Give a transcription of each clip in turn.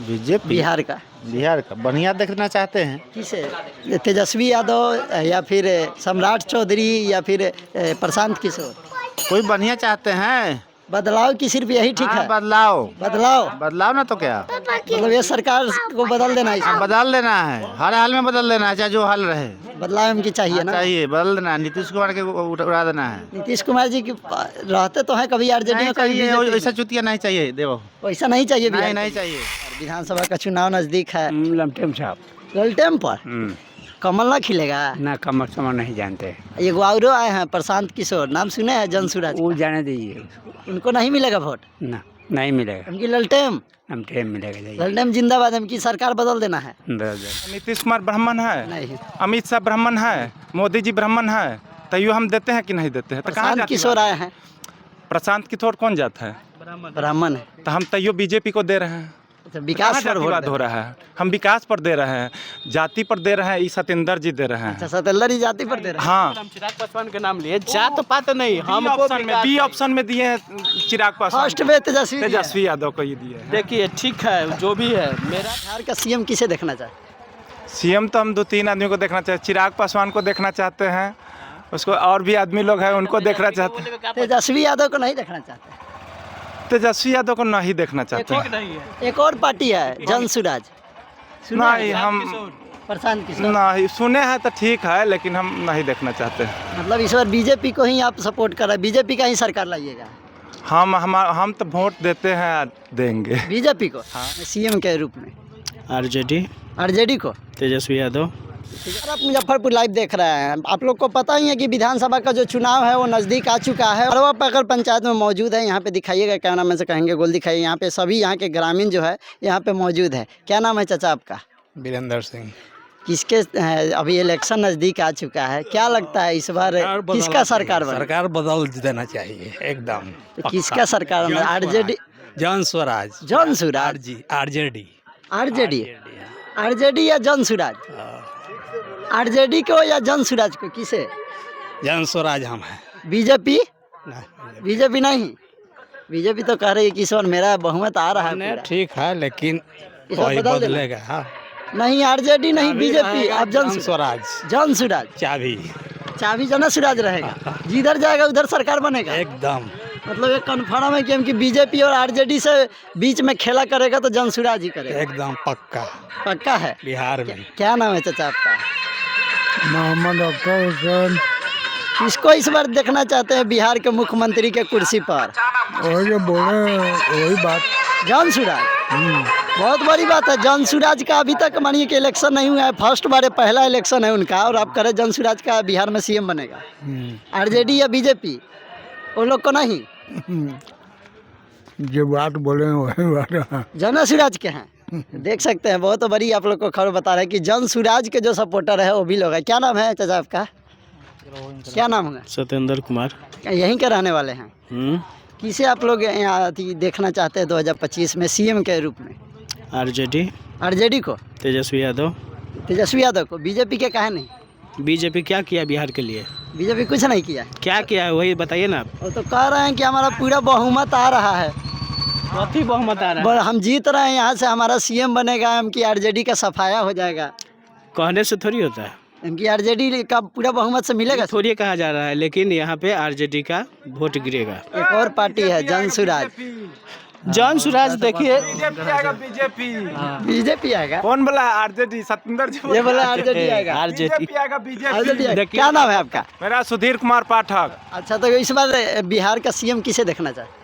BJP Bihar का? बिहार का बढ़िया देखना चाहते हैं। किसे? तेजस्वी यादव या फिर सम्राट चौधरी या फिर प्रशांत किशोर? कोई बढ़िया चाहते हैं। बदलाव की सिर्फ यही ठीक हाँ, है? बदलाव बदलाव बदलाव ना तो क्या, मतलब ये सरकार को बदल देना है, इसमें बदल देना है, हर हाल में बदल देना है, चाहे जो हाल रहे। बदलाव इनकी चाहिए ना? चाहिए, बदल देना है, नीतीश कुमार के उड़ा देना है। नीतीश कुमार जी की रहते तो हैं, कभी आरजेडी नहीं में कभी चाहिए, बीजेपी ऐसा चुतिया नहीं चाहिए, देवो वैसा नहीं चाहिए नहीं बिहार नहीं के चाहिए। लिए। विधानसभा का चुनाव नजदीक है, लमटेम साहब। ललटेम पर कमल ना खिलेगा? ना कमर समर नहीं जानते, एगो और आए हैं प्रशांत किशोर, नाम सुने हैं? जनसुराज वो का। जाने दीजिए, उनको नहीं मिलेगा वोट? ना नहीं मिलेगा, उनकी ललटेम लमटेम मिलेगा। जाइए ललटेम जिंदाबाद, उनकी सरकार बदल देना है। नीतीश कुमार ब्राह्मण है, नहीं, अमित शाह ब्राह्मण है, मोदी जी ब्राह्मण है, तैयो हम देते हैं कि नहीं देते हैं? तो कहाँ प्रशांत जाति किशोर वाला? आए हैं, प्रशांत किशोर कौन जात है? ब्राह्मण है। तो हम तैयो बीजेपी को दे रहे हैं। अच्छा, कहाँ विकास पर वोट जातिवाद हो रहा है? हम विकास पर दे रहे हैं, जाति पर दे रहे हैं। ई सत्येंद्र जी दे रहे अच्छा, हैं। सतेंद्र ही जाति पर दे रहे हैं। हाँ, चिराग पासवान के नाम लिए, जात पात नहीं, बी हमको ऑप्शन में, बी ऑप्शन में दिए हैं चिराग पासवान फर्स्ट को। में तेजस्वी जी हैं। तेजस्वी यादव को ये दिए हैं। देखिए ठीक है, जो भी है मेरा बिहार का सीएम किसे देखना चाहते? सीएम तो हम 2-3 आदमियों को देखना चाहते हैं। चिराग पासवान को देखना चाहते हैं, उसको और भी आदमी लोग हैं उनको देखना चाहते हैं। तेजस्वी यादव को नहीं देखना चाहते? तेजस्वी यादव को नहीं देखना चाहते हैं। नहीं है। एक और पार्टी है जनसुराज, सुना है? नहीं, हम प्रशांत किशोर। नहीं सुने हैं तो ठीक है, लेकिन हम नहीं देखना चाहते हैं। मतलब इस बार बीजेपी को ही आप सपोर्ट कर रहे हैं, बीजेपी का ही सरकार लाइएगा? हम तो वोट देते हैं, देंगे। बीजेपी को सीएम के रूप में? आरजेडी आरजेडी को? तेजस्वी यादव। अगर आप मुजफ्फरपुर लाइव देख रहे हैं, आप लोग को पता ही है कि विधानसभा का जो चुनाव है वो नज़दीक आ चुका है, और वह पकड़ पंचायत में मौजूद है। यहाँ पे दिखाइएगा, क्या नाम है से कहेंगे, गोल दिखाइए। यहाँ पे सभी यहाँ के ग्रामीण जो है यहाँ पे मौजूद है। क्या नाम है चाचा आपका? वीरेंद्र सिंह। किसके अभी इलेक्शन नज़दीक आ चुका है, क्या लगता है इस बार किसका सरकार बने? सरकार बदल देना चाहिए एकदम। तो किसका सरकार बने? आरजेडी? जन Swaraj. Jan Suraaj? RJD. RJD? RJD या जन सुराज? आरजेडी को या जन सुराज को, किसे? जन स्वराज हम हैं। बीजेपी? बीजेपी नहीं, बीजेपी तो कह रही है कि इस बार मेरा बहुमत आ रहा है पूरा। ठीक है, लेकिन इस बार वही बदल देना। बदलेगा। हाँ, नहीं आरजेडी नहीं बीजेपी, अब जन स्वराज जन सुराज। चाबी चाबी जन सुराज रहेगा, जिधर जाएगा उधर सरकार बनेगा एकदम। मतलब एक कन्फर्म है कि बीजेपी और आरजेडी से बीच में खेला करेगा तो जन सुराज ही करेगा? एकदम पक्का पक्का है। बिहार में। क्या नाम है चाचा आपका? मोहम्मद अख्तर हुसैन। किसको इस बार देखना चाहते हैं बिहार के मुख्यमंत्री के कुर्सी पर? वही जो बोले वही बात। जन सुराज? बहुत बड़ी बात है। जन सुराज का अभी तक मानिए कि इलेक्शन नहीं हुआ है, फर्स्ट बार पहला इलेक्शन है उनका, और आप करें जन सुराज का बिहार में सीएम बनेगा? आरजेडी या बीजेपी, वो लोग को नहीं? जो बात बोले वही बात। जन सुराज के हैं। देख सकते हैं, बहुत बड़ी आप लोग को खबर बता रहे हैं कि जन सुराज के जो सपोर्टर है वो भी लोग हैं। क्या नाम है चाचा आपका? क्या नाम होगा? सत्येंद्र कुमार। यहीं के रहने वाले हैं? किसे आप लोग यहाँ देखना चाहते हैं 2025 में सीएम के रूप में? आरजेडी। आरजेडी को? तेजस्वी यादव। तेजस्वी यादव को? बीजेपी के काहे नहीं? बीजेपी क्या किया बिहार के लिए? बीजेपी कुछ नहीं किया। क्या किया है वही बताइए ना आप। वो तो कह रहे हैं कि हमारा पूरा बहुमत आ रहा है, कथी बहुमत आ रहा हम जीत रहे हैं, यहाँ से हमारा सीएम बनेगा, हम की आरजेडी का सफाया हो जाएगा। कहने से थोड़ी होता है, इनकी आरजेडी का पूरा बहुमत से मिलेगा? थोड़ी कहा जा रहा है, लेकिन यहाँ पे आरजेडी का वोट गिरेगा। एक और पार्टी है जन सुराज। जन सुराज देखिए, बीजेपी आएगा? कौन बोला? आरजेडी, सत्येंद्र जी ये बोला आरजेडी आएगा। आरजेडी। आएगा, बीजेपी। आरजेडी आएगा। क्या नाम है आपका? मेरा सुधीर कुमार पाठक। अच्छा, तो इस बार बिहार का सीएम किसे देखना चाहते?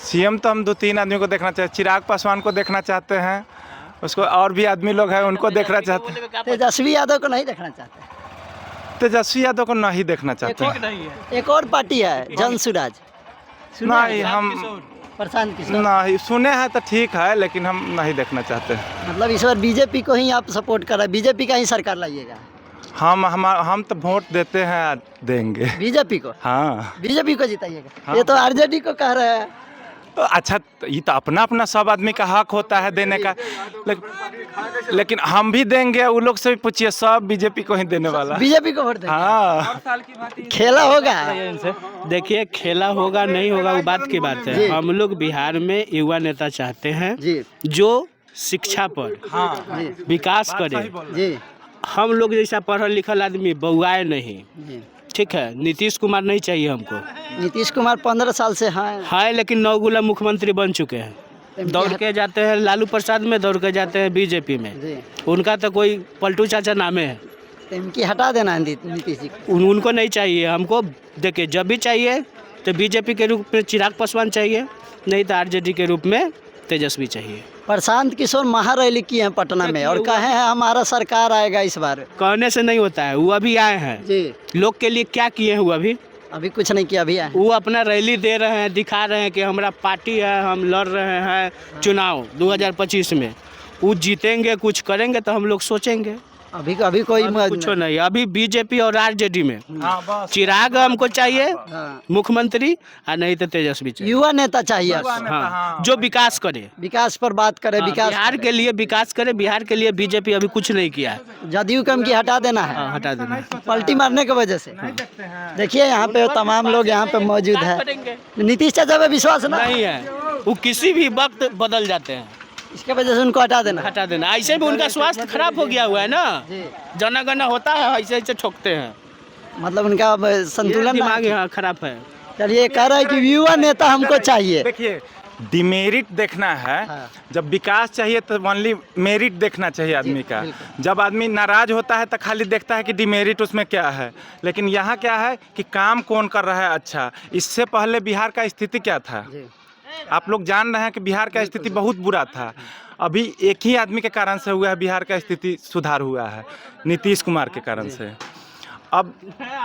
सीएम तो हम 2-3 आदमियों को देखना चाहते हैं। चिराग पासवान को देखना चाहते हैं, उसको और भी आदमी लोग हैं उनको देखना चाहते हैं। तेजस्वी यादव को नहीं देखना चाहते? तेजस्वी यादव को नहीं देखना चाहते हैं। एक और पार्टी है जन सुराज, नहीं, हम प्रशांत किशोर। नहीं सुने हैं तो ठीक है, लेकिन हम नहीं देखना चाहते हैं। मतलब इस बार बीजेपी को ही आप सपोर्ट कर रहे हैं, बीजेपी का ही सरकार लाइएगा? हम तो वोट देते हैं, देंगे। बीजेपी को? हाँ। बीजेपी को जिताइएगा? हाँ। ये तो आरजेडी को कह रहे हैं। अच्छा, ये तो अपना अपना सब आदमी का हक होता है देने का, लेकिन हम भी देंगे। वो लोग से भी पूछिए, सब बीजेपी को ही देने वाला। बीजेपी को वोट देंगे? हाँ। खेला होगा? देखिए, खेला होगा नहीं होगा वो बात की बात है। जी। हम लोग बिहार में युवा नेता चाहते हैं जी। जो शिक्षा पर, हाँ विकास बात सही करे। बोल रहे जी हम लोग जैसा पढ़ल लिखल आदमी बउआए नहीं, जी। ठीक है। नीतीश कुमार नहीं चाहिए हमको, नीतीश कुमार 15 साल से हैं। है लेकिन 9 गुला मुख्यमंत्री बन चुके हैं। दौड़ के जाते हैं लालू प्रसाद में, दौड़ के जाते हैं बीजेपी में। जी उनका तो कोई पलटू चाचा नामे है। तो इनकी हटा देना है नीतीश जी को। उनको नहीं चाहिए हमको। देखिए जब भी चाहिए तो बीजेपी के रूप में चिराग पासवान चाहिए, नहीं तो आरजेडी के रूप में तेजस्वी चाहिए। प्रशांत किशोर महारैली की हैं पटना में और कहे हैं हमारा सरकार आएगा इस बार। कहने से नहीं होता है, वो अभी आए हैं। जी लोग के लिए क्या किए हैं वो अभी कुछ नहीं किया, अभी आए। वो अपना रैली दे रहे हैं, दिखा रहे हैं कि हमारा पार्टी है, हम लड़ रहे हैं चुनाव 2025 में। वो जीतेंगे, कुछ करेंगे तो हम लोग सोचेंगे। अभी कोई कुछ नहीं। अभी बीजेपी और आरजेडी में हाँ बस चिराग हमको चाहिए हाँ। मुख्यमंत्री, और नहीं तो तेजस्वी चाहिए। युवा नेता चाहिए, हाँ, जो विकास करे, विकास पर बात करे। विकास बिहार के लिए विकास करे। बिहार के लिए बीजेपी अभी कुछ नहीं किया है। जदयू कम की हटा देना है, हाँ, हटा देना। पलटी मारने की वजह से। देखिए यहाँ पे तमाम लोग यहाँ पे मौजूद है। नीतीश चाचा पे विश्वास नहीं है, वो किसी भी वक्त बदल जाते हैं। इसके वजह से उनको हटा देना। हटा देना। ऐसे भी उनका स्वास्थ्य खराब हो गया हुआ है ना, जनगणना होता है ऐसे ऐसे ठोकते हैं। मतलब उनका संतुलन दिमाग यहाँ खराब है। चलिए कह रहा है कि युवा नेता हमको चाहिए। देखिए डिमेरिट देखना है। हाँ। जब विकास चाहिए तो ओनली मेरिट देखना चाहिए आदमी का। जब आदमी नाराज होता है तो खाली देखता है कि डिमेरिट उसमें क्या है, लेकिन यहाँ क्या है कि काम कौन कर रहा है। अच्छा, इससे पहले बिहार का स्थिति क्या था? आप लोग जान रहे हैं कि बिहार का स्थिति बहुत बुरा था। अभी एक ही आदमी के कारण से हुआ है बिहार का स्थिति सुधार हुआ है, नीतीश कुमार के कारण से। अब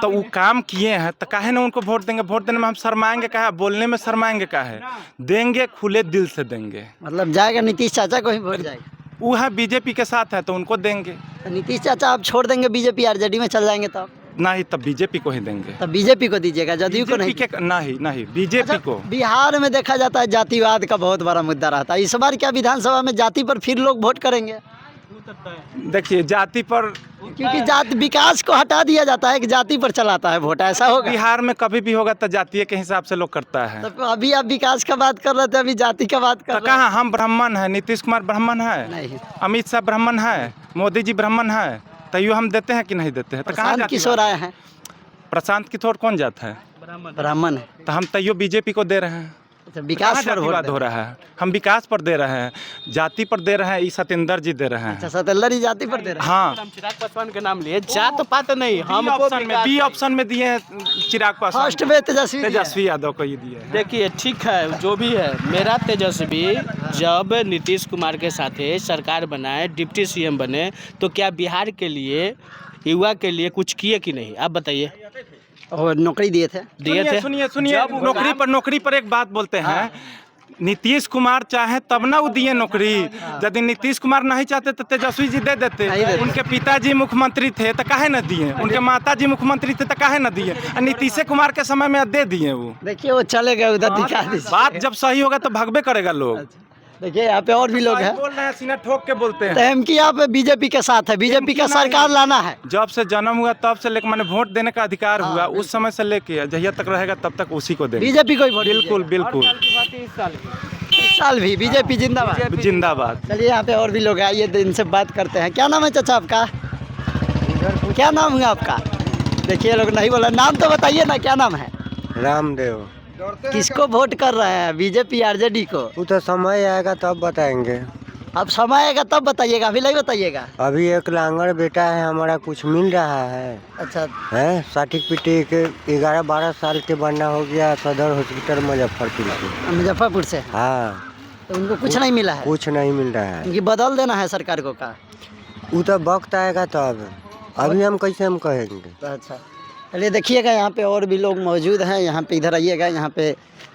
तो वो काम किए हैं तो काहे ना उनको वोट देंगे। वोट देने में हम शर्माएंगे काहे, बोलने में शर्माएंगे काहे? देंगे, खुले दिल से देंगे। मतलब जाएगा नीतीश चाचा को ही वोट जाएगा। वो है बीजेपी के साथ है तो उनको देंगे। तो नीतीश चाचा आप छोड़ देंगे बीजेपी आरजेडी में चल जाएंगे तो नहीं, तब बीजेपी को ही देंगे। तब बीजेपी को दीजिएगा, जदयू को नहीं। नहीं बीजेपी को। बिहार में देखा जाता है जातिवाद का बहुत बड़ा मुद्दा रहता है। इस बार क्या विधानसभा में जाति पर फिर लोग वोट करेंगे? देखिए जाति पर, क्योंकि जाति विकास को हटा दिया जाता है कि जाति पर चलाता है वोट, ऐसा होगा। बिहार में कभी भी होगा तो जातीय के हिसाब से लोग करता है। तो अभी आप विकास का बात कर रहे थे, अभी जाति का बात कर तो रहे हैं। कहाँ हम ब्राह्मण है? नीतीश कुमार ब्राह्मण है? नहीं। अमित शाह ब्राह्मण है? मोदी जी ब्राह्मण है? तैयो हम देते हैं कि नहीं देते हैं? तो कहाँ प्रशांत किशोर आए हैं, प्रशांत किशोर कौन जात है? ब्राह्मण है। तो हम तैयो बीजेपी को दे रहे हैं। अच्छा, विकास पर वोट जातिवाद हो रहा है। हम विकास पर दे रहे हैं, जाति पर दे रहे हैं। ई सत्येंद्र जी दे रहे हैं। अच्छा, सतेंद्र ही जाति पर दे रहे हैं। हाँ, हम चिराग पासवान के नाम लिए, जात पात नहीं, बी हमको ऑप्शन में, बी ऑप्शन में दिए हैं चिराग पासवान। फर्स्ट में तेजस्वी जी हैं। तेजस्वी यादव को ये दिए हैं। देखिए ठीक है, जो भी है, मेरा तेजस्वी जब नीतीश कुमार के साथ सरकार बनाए, डिप्टी सीएम बने, तो क्या बिहार के लिए, युवा के लिए कुछ किए कि नहीं? आप बताइए। और नौकरी दिए थे। दिए थे। सुनिए नौकरी पर एक बात बोलते हैं। नीतीश कुमार चाहे तब ना वो दिए नौकरी। यदि नीतीश कुमार नहीं चाहते तो तेजस्वी जी दे देते। नहीं देते। उनके पिताजी मुख्यमंत्री थे तो काहे न दिए? उनके माताजी मुख्यमंत्री थे तो काहे न दिए? नीतीश कुमार के समय में दे दिए वो। देखिए वो चले गए उधर, दिखा दीजिए। बात जब सही होगा तो भागबे करेगा लोग। देखिए यहाँ पे और भी लोग हैं। बोल रहे हैं, सीना ठोक के बोलते हैं। तो एमकी आप बीजेपी के साथ है, बीजेपी का सरकार लाना है। जब से जन्म हुआ तब से लेकर मैंने वोट देने का अधिकार हुआ, उस समय से लेके जहिया तक रहेगा तब तक उसी को देंगे। बीजेपी को ही वोट बिल्कुल बिल्कुल। इस साल भी बीजेपी जिंदाबाद। जिंदाबाद। चलिए यहाँ पे और भी लोग आइए, इनसे बात करते हैं। क्या नाम है चाचा आपका? क्या नाम है आपका? देखिए लोग नहीं बोला, नाम तो बताइए ना, क्या नाम है? रामदेव। किसको वोट कर रहे हैं, बीजेपी आरजेडी को? वो तो समय आएगा तब बताएंगे। अब समय आएगा तब बताइएगा, अभी नहीं बताइएगा। अभी एक लांगड़ बेटा है हमारा, कुछ मिल रहा है? अच्छा, है सर्टिफिकेट 11-12 साल के बनना हो गया सदर हॉस्पिटल मुजफ्फरपुर से। मुजफ्फरपुर से। हाँ, तो उनको कुछ नहीं मिला है? कुछ नहीं मिल रहा है। उनकी बदल देना है सरकार को का? वो तो वक्त आएगा तब, अभी हम कैसे हम कहेंगे। अच्छा, चलिए देखिएगा यहाँ पे और भी लोग मौजूद हैं। यहाँ पे इधर आइएगा, यहाँ पे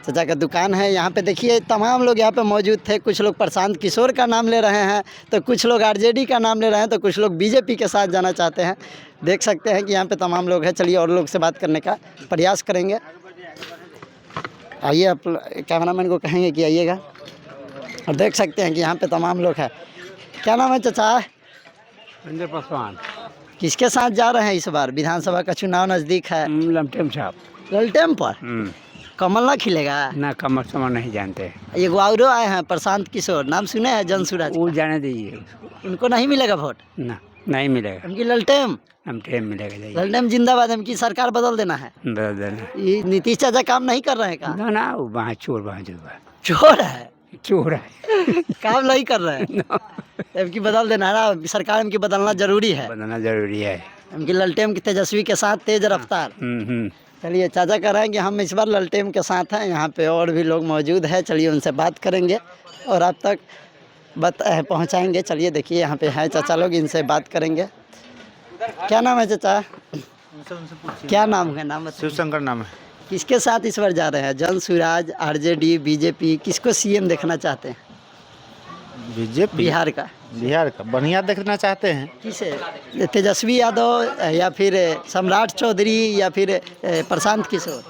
चाचा का दुकान है। यहाँ पे देखिए तमाम लोग यहाँ पे मौजूद थे। कुछ लोग प्रशांत किशोर का नाम ले रहे हैं, तो कुछ लोग आरजेडी का नाम ले रहे हैं, तो कुछ लोग बीजेपी के साथ जाना चाहते हैं। देख सकते हैं कि यहाँ पे तमाम लोग हैं। चलिए और लोग से बात करने का प्रयास करेंगे। आइए, आप कैमरामैन को कहेंगे कि आइएगा। और देख सकते हैं कि यहाँ पे तमाम लोग हैं। क्या नाम है चाचा? संजय पासवान। किसके साथ जा रहे हैं इस बार? विधानसभा का चुनाव नज़दीक है। लमटेम साहब। ललटेम पर कमल ना खिलेगा? ना कमर समर नहीं जानते। ये और आए हैं प्रशांत किशोर, नाम सुने हैं जन सूरज? वो जाने दीजिए, उनको नहीं मिलेगा वोट? ना नहीं मिलेगा। उनकी ललटेम हम टाइम मिलेगा, जाइए ललटेम जिंदाबाद। उनकी सरकार बदल देना है। बदल देना। ये नीतीश चाचा काम नहीं कर रहे हैं का? ना ना वो वहाँ चोर वहाँ जो चोर है, चोर है। काम नहीं कर रहे हैं। इनकी बदल देना है ना, सरकार इनकी बदलना जरूरी है। बदलना जरूरी है। इनकी ललटेम की तेजस्वी के साथ तेज रफ्तार। चलिए, चाचा कह रहे हैं कि हम इस बार ललटेम के साथ हैं। यहाँ पे और भी लोग मौजूद हैं, चलिए उनसे बात करेंगे और आप तक पहुँचाएंगे। चलिए देखिए यहाँ पे हैं चाचा लोग, इनसे बात करेंगे। क्या नाम है चाचा? क्या नाम है? नाम बताइए। शिवशंकर नाम है। किसके साथ इस बार जा रहे हैं? जन स्वराज, आरजेडी, बीजेपी, किसको सीएम देखना चाहते हैं बीजेपी बिहार का? बिहार का बढ़िया देखना चाहते हैं। किसे? तेजस्वी यादव या फिर सम्राट चौधरी या फिर प्रशांत किशोर?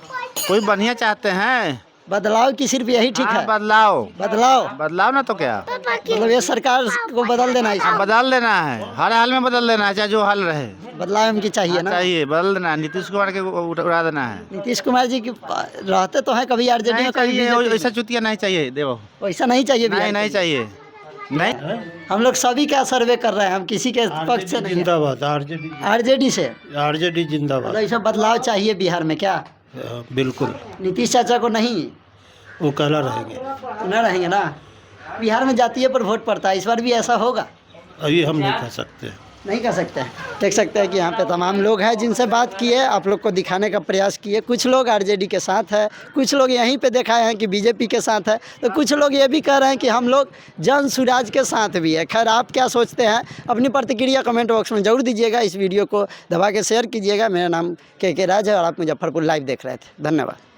कोई बढ़िया चाहते हैं। बदलाव की सिर्फ यही ठीक है? बदलाव बदलाव ना तो क्या, मतलब ये सरकार को बदल देना है? बदल देना है, हर हाल में बदल देना है, चाहे जो हाल रहे। बदलाव इनकी चाहिए ना? चाहिए, बदल देना है। नीतीश कुमार के उड़ा देना है। नीतीश कुमार जी की रहते तो हैं, कभी आरजेडी में कभी बीजेपी ऐसा चुतिया नहीं चाहिए, देवो वैसा नहीं चाहिए बिहार नहीं के। चाहिए। नहीं, हम लोग सभी क्या सर्वे कर रहे हैं, हम किसी के पक्ष से नहीं। जिंदाबाद आरजेडी से आरजेडी जिंदाबाद। मतलब ऐसा बदलाव चाहिए बिहार में क्या? बिल्कुल, नीतीश चाचा को नहीं, वो कहला रहेंगे। न रहेंगे ना? बिहार में जातीय पर वोट पड़ता है, इस बार भी ऐसा होगा? अभी हम नहीं कह सकते। नहीं कर सकते हैं। देख सकते हैं कि यहाँ पे तमाम लोग हैं जिनसे बात किए, आप लोग को दिखाने का प्रयास किए। कुछ लोग आरजेडी के साथ है, कुछ लोग यहीं पे दिखाए हैं कि बीजेपी के साथ है, तो कुछ लोग ये भी कह रहे हैं कि हम लोग जन स्वराज के साथ भी है। खैर, आप क्या सोचते हैं अपनी प्रतिक्रिया कमेंट बॉक्स में जरूर दीजिएगा। इस वीडियो को दबा के शेयर कीजिएगा। मेरा नाम के राज है और आप मुजफ्फरपुर लाइव देख रहे थे। धन्यवाद।